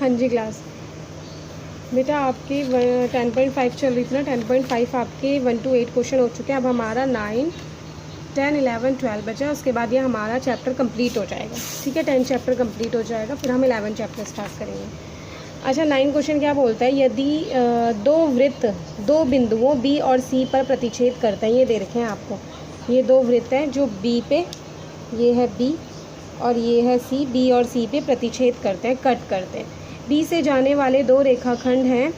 हाँ जी क्लास। बेटा आपकी 10.5 चल रही थी ना, 10.5 आपके 1 to 8 क्वेश्चन हो चुके हैं। अब हमारा 9, 10, 11, 12 बचा, उसके बाद ये हमारा चैप्टर कंप्लीट हो जाएगा। ठीक है, 10 चैप्टर कंप्लीट हो जाएगा, फिर हम 11 चैप्टर स्टार्ट करेंगे। अच्छा, 9 क्वेश्चन क्या बोलता है, यदि दो वृत्त दो बिंदुओं बी और सी पर प्रतिच्छेद करते हैं। ये दे रखे हैं आपको, ये दो वृत्त हैं जो बी पे, ये है बी और ये है सी। बी और सी पे प्रतिच्छेद करते हैं, कट करते हैं। बी से जाने वाले दो रेखाखंड हैं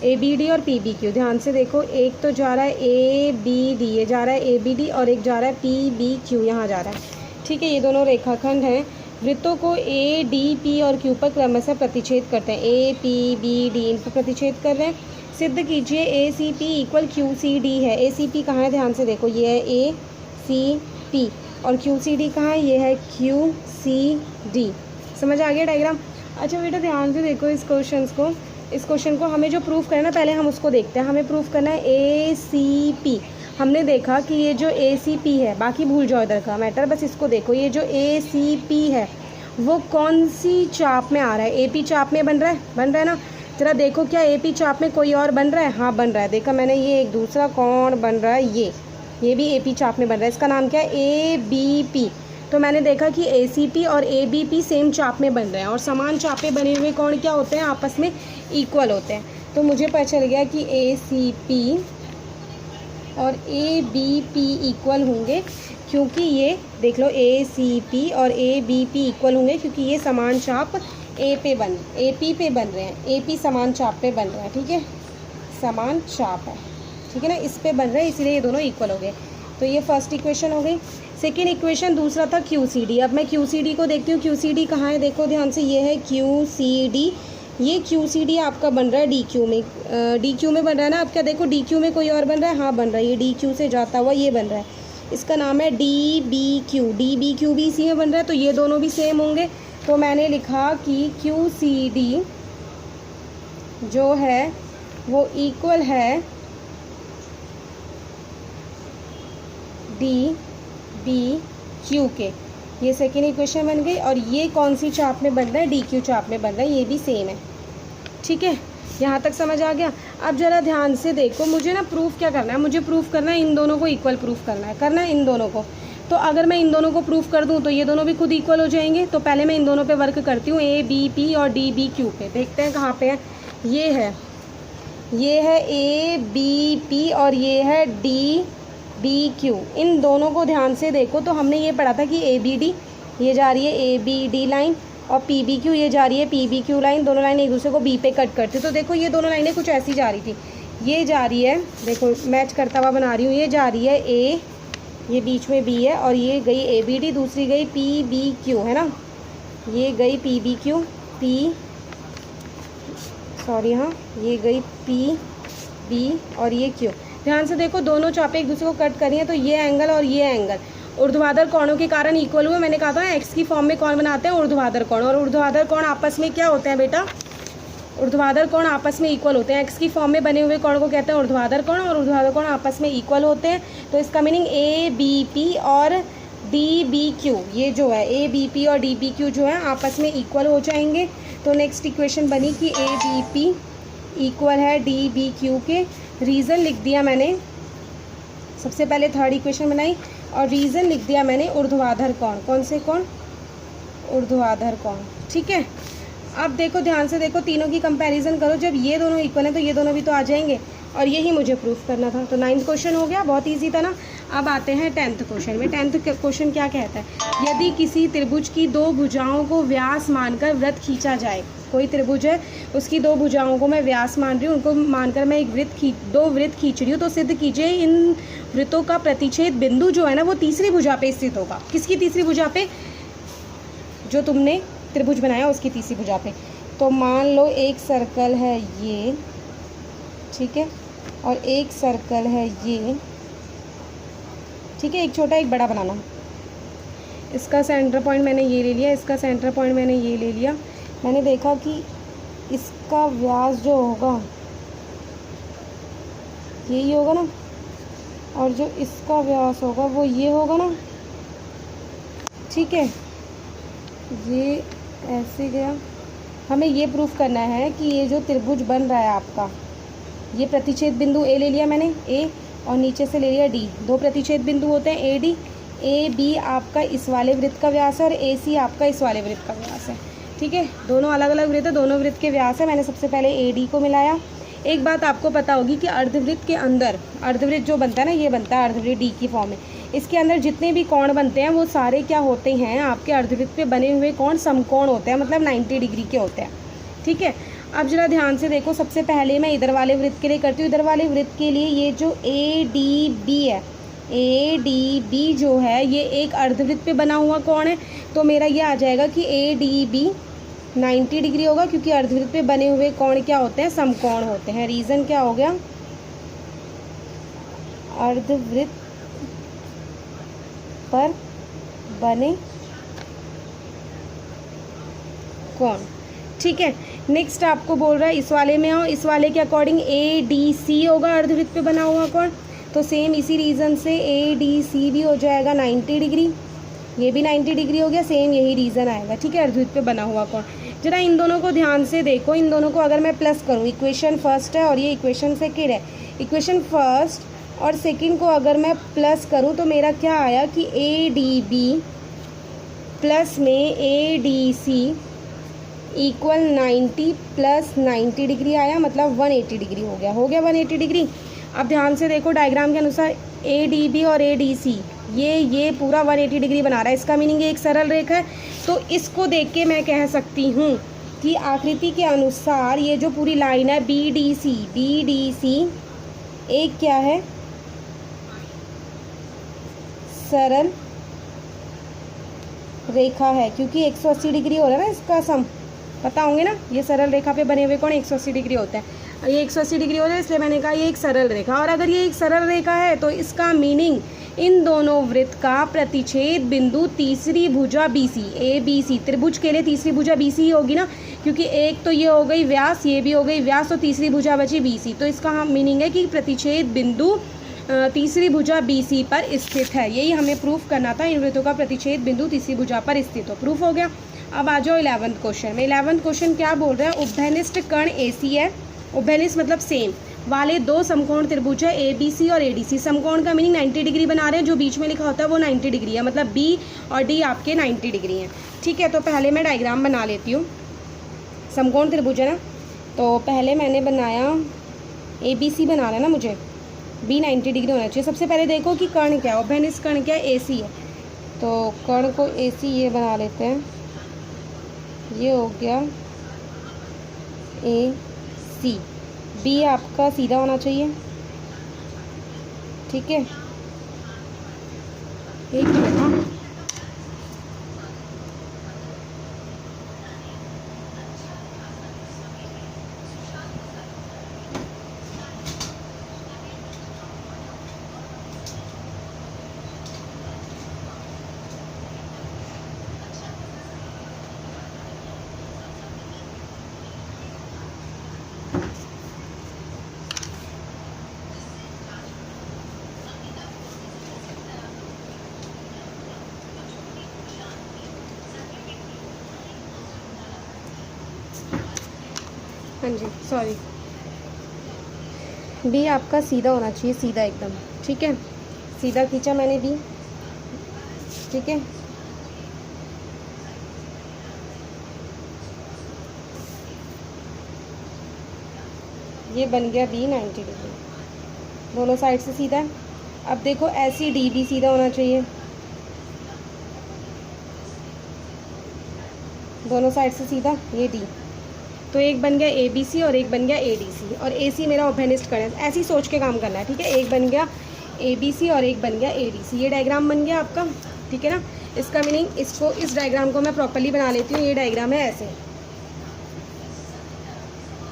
ए बी डी और पी बी क्यू। ध्यान से देखो, एक तो जा रहा है ए बी डी, ये जा रहा है ए बी डी, और एक जा रहा है पी बी क्यू, यहाँ जा रहा है। ठीक है, ये दोनों रेखाखंड हैं। वृत्तों को ए डी पी और क्यू पर क्रमशः प्रतिच्छेद करते हैं। ए पी बी डी इन पर प्रतिच्छेद कर रहे हैं। सिद्ध कीजिए A C P equal Q C D है। ए सी पी कहाँ है, ध्यान से देखो, ये है ए सी पी, और क्यू सी डी कहाँ है, ये है क्यू सी डी। समझ आ गया डायग्राम। अच्छा बेटा ध्यान से देखो इस क्वेश्चन को हमें जो प्रूफ करना है, पहले हम उसको देखते हैं। हमें प्रूफ करना है ए सी पी। हमने देखा कि ये जो ए सी पी है, बाकी भूल जाओ इधर का मैटर, बस इसको देखो। ये जो ए सी पी है वो कौन सी चाप में आ रहा है, ए पी चाप में बन रहा है ना। जरा देखो, क्या ए पी चाप में कोई और बन रहा है? हाँ बन रहा है, देखा मैंने। ये एक दूसरा कौन बन रहा है, ये भी ए पी चाप में बन रहा है। इसका नाम क्या है, ए बी पी। तो मैंने देखा कि ए सी पी और ए बी पी सेम चाप में बन रहे हैं, और समान चापे बने हुए कौन क्या होते हैं, आपस में इक्वल होते हैं। तो मुझे पता चल गया कि ए सी पी और ए बी पी इक्वल होंगे, क्योंकि ये देख लो, ए सी पी और ए बी पी इक्वल होंगे क्योंकि ये समान चाप ए पी पे बन रहे हैं। ए पी समान चाप पे बन रहे हैं, ठीक है, समान चाप है, ठीक है ना, इस पे बन रहे हैं, इसीलिए ये दोनों इक्वल हो गए। तो ये फर्स्ट इक्वेशन हो गई। सेकेंड इक्वेशन दूसरा था क्यू सी डी। अब मैं क्यू सी डी को देखती हूँ। क्यू सी डी कहाँ है, देखो ध्यान से, ये है क्यू सी डी। ये क्यू सी डी आपका बन रहा है डी क्यू में, डी क्यू में बन रहा है ना। अब क्या देखो, डी क्यू में कोई और बन रहा है, हाँ बन रहा है, ये डी क्यू से जाता हुआ ये बन रहा है, इसका नाम है D B Q. D B Q भी इसी में बन रहा है, तो ये दोनों भी सेम होंगे। तो मैंने लिखा कि क्यू सी डी जो है वो इक्वल है डी बी क्यू के। ये सेकेंड इक्वेशन बन गई। और ये कौन सी चाप में बन रहा है, डी क्यू चाप में बन रहा है, ये भी सेम है। ठीक है, यहाँ तक समझ आ गया। अब ज़रा ध्यान से देखो, मुझे ना प्रूफ क्या करना है, मुझे प्रूफ करना है इन दोनों को इक्वल प्रूफ करना है इन दोनों को। तो अगर मैं इन दोनों को प्रूफ कर दूँ तो ये दोनों भी खुद इक्वल हो जाएंगे। तो पहले मैं इन दोनों पे वर्क करती हूँ, ए बी पी और डी बी क्यू पे। देखते हैं कहाँ पे है। ये है ए बी पी और ये है डी बी क्यू। इन दोनों को ध्यान से देखो, तो हमने ये पढ़ा था कि ए बी डी ये जा रही है ए बी डी लाइन, और पी बी क्यू ये जा रही है पी बी क्यू लाइन। दोनों लाइन एक दूसरे को बी पे कट करती। तो देखो ये दोनों लाइनें कुछ ऐसी जा रही थी। ये जा रही है, देखो मैच करता हुआ बना रही हूँ, ये जा रही है ए, ये बीच में बी है, और ये गई ए बी डी, दूसरी गई पी बी क्यू, है ना, ये गई पी बी क्यू, हाँ ये गई पी बी और ये क्यू। ध्यान से देखो, दोनों चापे एक दूसरे को कट करी हैं, तो ये एंगल और ये एंगल ऊर्ध्वाधर कोणों के कारण इक्वल हुए। मैंने कहा था एक्स की फॉर्म में कौन बनाते हैं, ऊर्ध्वाधर कोण। और ऊर्ध्वाधर कोण आपस में क्या होते हैं बेटा, ऊर्ध्वाधर कोण आपस में इक्वल होते हैं। एक्स की फॉर्म में बने हुए कोण को कहते हैं ऊर्ध्वाधर कोण, और ऊर्ध्वाधर कोण आपस में इक्वल होते हैं। तो इसका मीनिंग ए बी पी और डी बी क्यू, ये जो है ए बी पी और डी बी क्यू जो है आपस में इक्वल हो जाएंगे। तो नेक्स्ट इक्वेशन बनी कि ए बी पी इक्वल है डी बी क्यू के। रीज़न लिख दिया मैंने, सबसे पहले थर्ड इक्वेशन बनाई और रीज़न लिख दिया मैंने ऊर्ध्वाधर कोण। कौन से कोण, ऊर्ध्वाधर कोण। ठीक है, अब देखो ध्यान से देखो, तीनों की कंपैरिजन करो। जब ये दोनों इक्वल हैं तो ये दोनों भी तो आ जाएंगे, और यही मुझे प्रूफ करना था। तो 9th क्वेश्चन हो गया, बहुत ईजी था ना। अब आते हैं 10th क्वेश्चन में। 10th क्वेश्चन क्या कहता है, यदि किसी त्रिभुज की दो भुजाओं को व्यास मानकर वृत्त खींचा जाए। कोई त्रिभुज है, उसकी दो भुजाओं को मैं व्यास मान रही हूँ, उनको मानकर मैं दो वृत्त खींच रही हूँ। तो सिद्ध कीजिए इन वृत्तों का प्रतिच्छेद बिंदु जो है ना वो तीसरी भुजा पे स्थित होगा। किसकी तीसरी भुजा पे, जो तुमने त्रिभुज बनाया उसकी तीसरी भुजा पे। तो मान लो एक सर्कल है ये, ठीक है, और एक सर्कल है ये, ठीक है, एक छोटा एक बड़ा बनाना। इसका सेंटर पॉइंट मैंने ये ले लिया, इसका सेंटर पॉइंट मैंने ये ले लिया। मैंने देखा कि इसका व्यास जो होगा यही होगा ना, और जो इसका व्यास होगा वो ये होगा ना, ठीक है, ये ऐसे गया हमें ये प्रूफ करना है कि ये जो त्रिभुज बन रहा है आपका, ये प्रतिच्छेद बिंदु ए ले लिया मैंने, ए, और नीचे से ले लिया डी। दो प्रतिच्छेद बिंदु होते हैं ए डी। ए बी आपका इस वाले वृत्त का व्यास है और ए सी आपका इस वाले वृत्त का व्यास है। ठीक है, दोनों अलग अलग वृत्त है, दोनों वृत्त के व्यास है। मैंने सबसे पहले ए डी को मिलाया। एक बात आपको पता होगी कि अर्धवृत्त के अंदर, अर्धवृत्त जो बनता है ना, ये बनता है अर्धवृत्त डी की फॉर्म में। इसके अंदर जितने भी कोण बनते हैं वो सारे क्या होते हैं, आपके अर्धवृत्त पे बने हुए कोण समकोण होते हैं, मतलब 90 डिग्री के होते हैं। ठीक है, अब जरा ध्यान से देखो, सबसे पहले मैं इधर वाले वृत्त के लिए करती हूँ। इधर वाले वृत्त के लिए ये जो ए डी बी है, ए डी बी जो है ये एक अर्धवृत्त पे बना हुआ कोण है, तो मेरा ये आ जाएगा कि ए डी बी 90 डिग्री होगा, क्योंकि अर्धवृत्त पे बने हुए कोण क्या होते हैं, समकोण होते हैं। रीज़न क्या हो गया, अर्धवृत्त पर बने कोण। ठीक है, नेक्स्ट आपको बोल रहा है इस वाले में आओ, इस वाले के अकॉर्डिंग ए डी सी होगा अर्धवृत्त पे बना हुआ कोण, तो सेम इसी रीज़न से ए डी सी भी हो जाएगा 90 डिग्री, ये भी 90 डिग्री हो गया, सेम यही रीज़न आएगा। ठीक है, अर्धवृत्त पे बना हुआ कोण। जरा इन दोनों को ध्यान से देखो, इन दोनों को अगर मैं प्लस करूँ, इक्वेशन फर्स्ट है और ये इक्वेशन सेकेंड है, इक्वेशन फर्स्ट और सेकेंड को अगर मैं प्लस करूँ तो मेरा क्या आया कि ए डी बी प्लस में A D C equal 90 plus 90 degree आया, मतलब 180 डिग्री हो गया 180 डिग्री। अब ध्यान से देखो, डायग्राम के अनुसार ए डी बी और ए डी सी ये पूरा 180 डिग्री बना रहा है। इसका मीनिंग ये एक सरल रेखा है, तो इसको देख के मैं कह सकती हूँ कि आकृति के अनुसार ये जो पूरी लाइन है बी डी सी एक क्या है, सरल रेखा है, क्योंकि 180 डिग्री हो रहा है ना इसका सम, पता होंगे ना, ये सरल रेखा पे बने हुए कोण 180 डिग्री होता है। ये 180 डिग्री हो रहा है, इसलिए मैंने कहा ये एक सरल रेखा। और अगर ये एक सरल रेखा है तो इसका मीनिंग इन दोनों वृत्त का प्रतिच्छेद बिंदु तीसरी भुजा BC, ABC त्रिभुज के लिए तीसरी भुजा BC ही होगी ना, क्योंकि एक तो ये हो गई व्यास, ये भी हो गई व्यास, तो तीसरी भुजा बची BC। तो इसका हम मीनिंग है कि प्रतिच्छेद बिंदु तीसरी भुजा BC पर स्थित है। यही हमें प्रूफ करना था, इन वृत्तों का प्रतिच्छेद बिंदु तीसरी भुजा पर स्थित हो। प्रूफ हो गया। अब आ जाओ 11th क्वेश्चन में। 11th क्वेश्चन क्या बोल रहा है, उभयनिष्ठ कर्ण AC है, उभयनिष्ठ मतलब सेम वाले दो समकोण त्रिभुज है ABC और ADC। समकोण का मीनिंग 90 डिग्री बना रहे हैं, जो बीच में लिखा होता है वो 90 डिग्री है, मतलब B और D आपके 90 डिग्री हैं। ठीक है, तो पहले मैं डायग्राम बना लेती हूँ। समकोण त्रिभुज है ना, तो पहले मैंने बनाया ABC बनाना है ना मुझे, B 90 डिग्री होना चाहिए। सबसे पहले देखो कि कर्ण क्या है, उभयनिष्ठ कर्ण क्या है, AC है, तो कर्ण को AC ये बना लेते हैं, ये हो गया AC। B आपका सीधा होना चाहिए। ठीक है, एक मिनट, हाँ जी सॉरी, B आपका सीधा होना चाहिए, सीधा एकदम। ठीक है, सीधा खींचा मैंने B। ठीक है, ये बन गया B 90 डिग्री, दोनों साइड से सीधा है। अब देखो ऐसी D भी सीधा होना चाहिए, दोनों साइड से सीधा, ये D, तो एक बन गया ABC और एक बन गया ADC, और AC मेरा उभयनिष्ठ कर्ण है। ऐसी सोच के काम करना है। ठीक है, एक बन गया ABC और एक बन गया ADC, ये डायग्राम बन गया आपका। ठीक है ना, इसका मीनिंग, इसको, इस डायग्राम को मैं प्रॉपर्ली बना लेती हूँ। ये डायग्राम है ऐसे,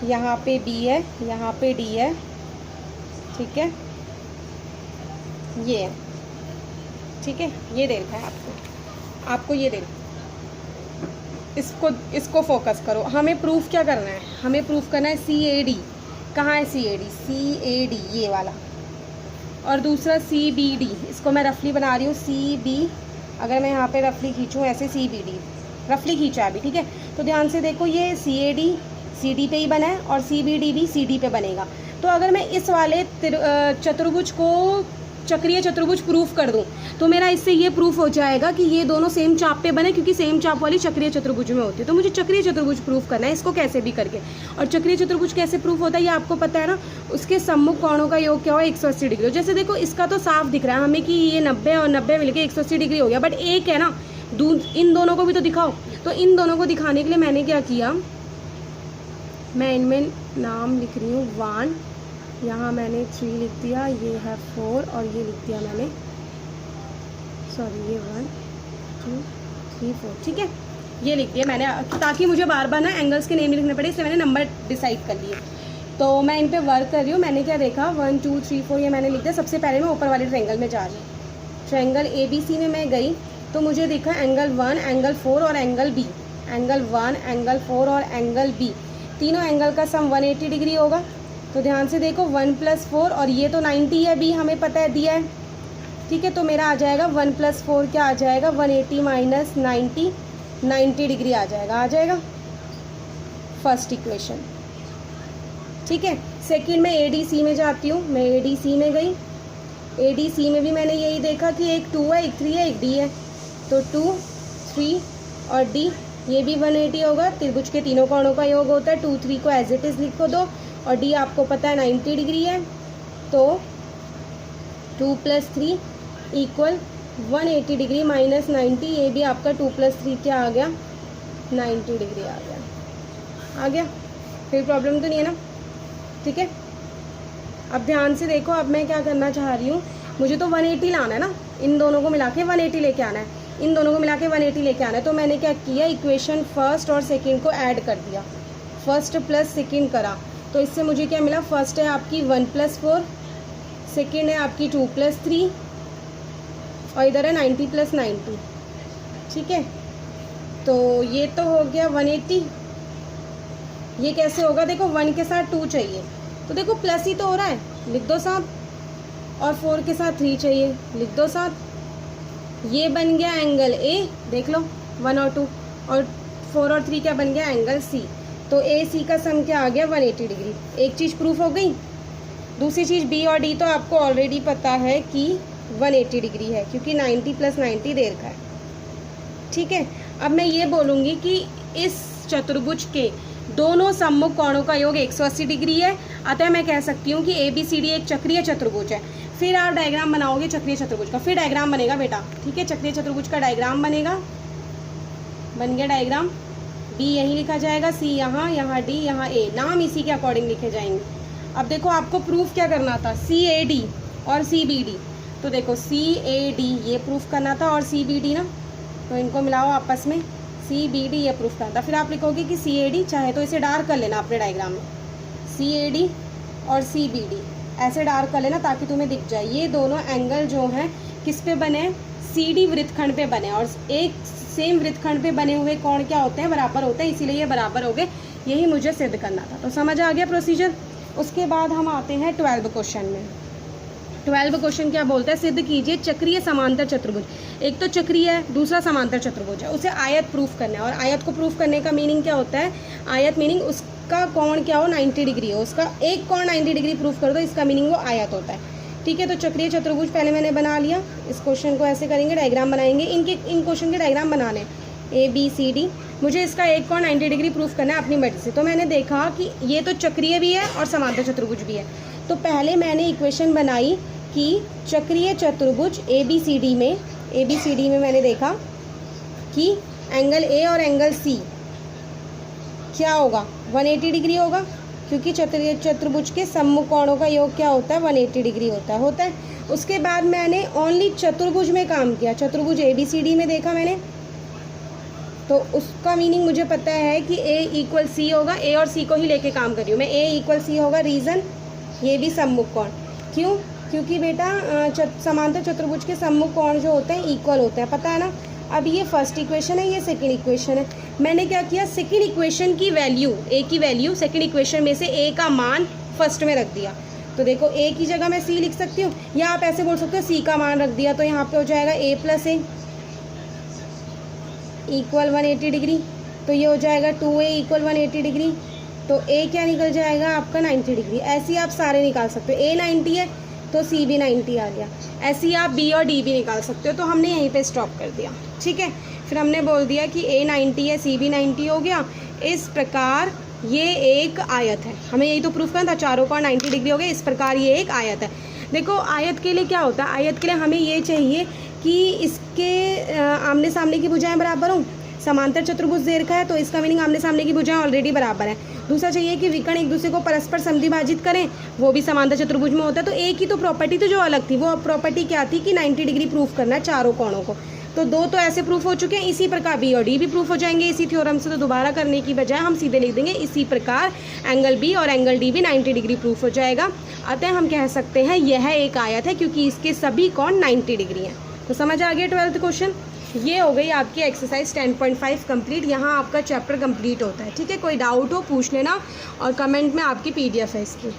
यहाँ पे B है, यहाँ पे D है। ठीक है, ये है। ठीक है, ये दे रखा है आपको ये दे, इसको फोकस करो। हमें प्रूफ क्या करना है, हमें प्रूफ करना है CAD। कहाँ है CAD, ये वाला, और दूसरा CBD, इसको मैं रफली बना रही हूँ CB, अगर मैं यहाँ पे रफली खींचूँ ऐसे CBD रफली खींचा अभी। ठीक है, तो ध्यान से देखो, ये CAD CD पे ही बना है और CBD भी CD पे बनेगा। तो अगर मैं इस वाले चतुर्भुज को चक्रीय चतुर्भुज प्रूफ कर दूं तो मेरा इससे ये प्रूफ हो जाएगा कि ये दोनों सेम चाप पे बने, क्योंकि सेम चाप वाली चक्रीय चतुर्भुज में होती है। तो मुझे चक्रीय चतुर्भुज प्रूफ करना है, इसको कैसे भी करके। और चक्रीय चतुर्भुज कैसे प्रूफ होता है ये आपको पता है ना, उसके सम्मुख कोणों का योग क्या हुआ 180 डिग्री। जैसे देखो इसका तो साफ दिख रहा है हमें कि ये 90 और 90 मिलकर 180 डिग्री हो गया, बट एक है ना, इन दोनों को भी तो दिखाओ। तो इन दोनों को दिखाने के लिए मैंने क्या किया, मैं इनमें नाम लिख रही हूँ 1, यहाँ मैंने 3 लिख दिया, ये है 4 और ये लिख दिया मैंने, सॉरी ये 1 2 3 4, ठीक है, ये लिख दिया मैंने, ताकि मुझे बार बार ना एंगल्स के नेम लिखने पड़े, इसलिए मैंने नंबर डिसाइड कर लिए। तो मैं इन पे वर्क कर रही हूँ। मैंने क्या देखा, 1 2 3 4 ये मैंने लिख दिया। सबसे पहले मैं ऊपर वाले ट्रायंगल में जा रही हूँ। ट्रायंगल ABC में मैं गई तो मुझे दिखा एंगल 1, एंगल 4 और एंगल B। एंगल 1, एंगल 4 और एंगल B, तीनों एंगल का सम 180 डिग्री होगा। तो ध्यान से देखो 1 + 4 और ये तो 90 है, B हमें पता है दिया है, ठीक है। तो मेरा आ जाएगा 1 + 4 क्या आ जाएगा, 180 - 90, 90 डिग्री आ जाएगा फर्स्ट इक्वेशन, ठीक है। सेकंड में ADC में जाती हूँ, मैं ADC में गई। ADC में भी मैंने यही देखा कि एक 2 है, एक 3 है, एक D है। तो 2 3 और D, ये भी 180 होगा। त्रिभुज के तीनों कोणों का योग होता है। 2 3 को एज इट इज़ लिखो दो और D आपको पता है 90 डिग्री है। तो 2 + 3 = 180 डिग्री - 90, ये भी आपका 2 + 3 क्या आ गया, 90 डिग्री आ गया। फिर प्रॉब्लम तो नहीं है ना, ठीक है। अब ध्यान से देखो, अब मैं क्या करना चाह रही हूँ, मुझे तो 180 लाना है ना, इन दोनों को मिला के 180 लेके आना है, इन दोनों को मिला के 180 लेके आना है। तो मैंने क्या किया, इक्वेशन फर्स्ट और सेकंड को ऐड कर दिया, फर्स्ट प्लस सेकंड करा। तो इससे मुझे क्या मिला, फर्स्ट है आपकी 1 + 4, सेकंड है आपकी 2 + 3 और इधर है 90 + 90, ठीक है। तो ये तो हो गया 180। ये कैसे होगा, देखो 1 के साथ 2 चाहिए, तो देखो प्लस ही तो हो रहा है, लिख दो साथ, और 4 के साथ 3 चाहिए, लिख दो साथ। ये बन गया एंगल A, देख लो 1 और 2, और 4 और 3 क्या बन गया, एंगल C। तो AC का सम क्या आ गया, 180 डिग्री। एक चीज़ प्रूफ हो गई। दूसरी चीज़ B और D तो आपको ऑलरेडी पता है कि 180 डिग्री है, क्योंकि 90 + 90 देर का है, ठीक है। अब मैं ये बोलूँगी कि इस चतुर्भुज के दोनों सम्मुख कोणों का योग 180 डिग्री है, अतः मैं कह सकती हूँ कि ABCD एक चक्रीय चतुर्भुज है। फिर आप डायग्राम बनाओगे चक्रीय चतुर्भुज का, फिर डायग्राम बनेगा बेटा, ठीक है। चक्रीय चतुर्भुज का डायग्राम बनेगा, बन गया डायग्राम। B यहीं लिखा जाएगा, C यहाँ, यहाँ D, यहाँ A, नाम इसी के अकॉर्डिंग लिखे जाएंगे। अब देखो आपको प्रूफ क्या करना था, CAD और CBD। तो देखो CAD ये प्रूफ करना था और CBD ना, तो इनको मिलाओ आपस में, CBD ये प्रूफ करना था। फिर आप लिखोगे कि CAD, चाहे तो इसे डार्क कर लेना अपने डायग्राम में, CAD और CBD ऐसे डार्क कर लेना ताकि तुम्हें दिख जाए। ये दोनों एंगल जो हैं किस पे बने, CD वृत्तखंड पे बने, और एक सेम वृत्तखंड पे बने हुए कोण क्या होते हैं, बराबर होते हैं, इसीलिए ये बराबर हो गए। यही मुझे सिद्ध करना था। तो समझ आ गया प्रोसीजर। उसके बाद हम आते हैं 12 क्वेश्चन में। 12 क्वेश्चन क्या बोलता है, सिद्ध कीजिए चक्रीय समांतर चतुर्भुज। एक तो चक्रीय है, दूसरा समांतर चतुर्भुज है, उसे आयत प्रूफ करना है। और आयत को प्रूफ करने का मीनिंग क्या होता है, आयत मीनिंग उसका कोण क्या हो, 90 डिग्री हो, उसका एक कोण 90 डिग्री प्रूफ कर दो, इसका मीनिंग वो आयत होता है, ठीक है। तो चक्रीय चतुर्भुज पहले मैंने बना लिया। इस क्वेश्चन को ऐसे करेंगे, डायग्राम बनाएंगे, इन क्वेश्चन के डायग्राम बनाने ABCD। मुझे इसका एक कोण 90 डिग्री प्रूफ करना है अपनी मर्जी से। तो मैंने देखा कि ये तो चक्रीय भी है और समांतर चतुर्भुज भी है। तो पहले मैंने इक्वेशन बनाई कि चक्रीय चतुर्भुज ABCD में मैंने देखा कि एंगल A और एंगल C क्या होगा, 180 डिग्री होगा, क्योंकि चक्रीय चतुर्भुज के सम्मुख कोणों का योग क्या होता है, 180 डिग्री होता है। उसके बाद मैंने ओनली चतुर्भुज में काम किया, चतुर्भुज ABCD में देखा मैंने, तो उसका मीनिंग मुझे पता है कि A = C होगा। A और C को ही लेके काम कर रही हूँ मैं, A = C होगा। रीज़न, ये भी सम्मुख कोण, क्यों, क्योंकि बेटा समांतर चतुर्भुज के सम्मुख कोण जो होते हैं इक्वल होते हैं, पता है ना। अब ये फर्स्ट इक्वेशन है, ये सेकंड इक्वेशन है। मैंने क्या किया, सेकंड इक्वेशन की वैल्यू, A की वैल्यू सेकंड इक्वेशन में से A का मान फर्स्ट में रख दिया। तो देखो A की जगह मैं C लिख सकती हूँ, या आप ऐसे बोल सकते हो C का मान रख दिया, तो यहाँ पे हो जाएगा A + A = 180 डिग्री। तो ये हो जाएगा 2a इक्वल 180 डिग्री, तो a क्या निकल जाएगा आपका 90 डिग्री। ऐसे ही आप सारे निकाल सकते हो, a 90 है तो c भी 90 आ गया, ऐसे ही आप b और d भी निकाल सकते हो। तो हमने यहीं पे स्टॉप कर दिया, ठीक है। फिर हमने बोल दिया कि a 90 है, c भी 90 हो गया। इस प्रकार ये एक आयत है, हमें यही तो प्रूफ करना था, चारों का 90 डिग्री हो गया। इस प्रकार ये एक आयत है। देखो आयत के लिए क्या होता है, आयत के लिए हमें ये चाहिए कि इसके आमने सामने की भुजाएं बराबर हों। समांतर चतुर्भुज दे रखा है तो इसका मीनिंग आमने सामने की भुजाएं ऑलरेडी बराबर है। दूसरा चाहिए कि विकर्ण एक दूसरे को परस्पर समद्विभाजित करें, वो भी समांतर चतुर्भुज में होता है। तो एक ही तो प्रॉपर्टी तो जो अलग थी, वो प्रॉपर्टी क्या थी कि 90 डिग्री प्रूफ करना है चारों कोणों को। तो दो तो ऐसे प्रूफ हो चुके हैं, इसी प्रकार बी और डी भी प्रूफ हो जाएंगे इसी थ्योरम से। तो दोबारा करने की बजाय हम सीधे लिख देंगे इसी प्रकार एंगल बी और एंगल डी भी 90 डिग्री प्रूफ हो जाएगा। अतः हम कह सकते हैं यह एक आयत है क्योंकि इसके सभी कोण 90 डिग्री हैं। तो समझ आ गया 12th क्वेश्चन। ये हो गई आपकी एक्सरसाइज 10.5 कंप्लीट। यहाँ आपका चैप्टर कंप्लीट होता है, ठीक है। कोई डाउट हो पूछ लेना और कमेंट में आपकी PDF है इसकी।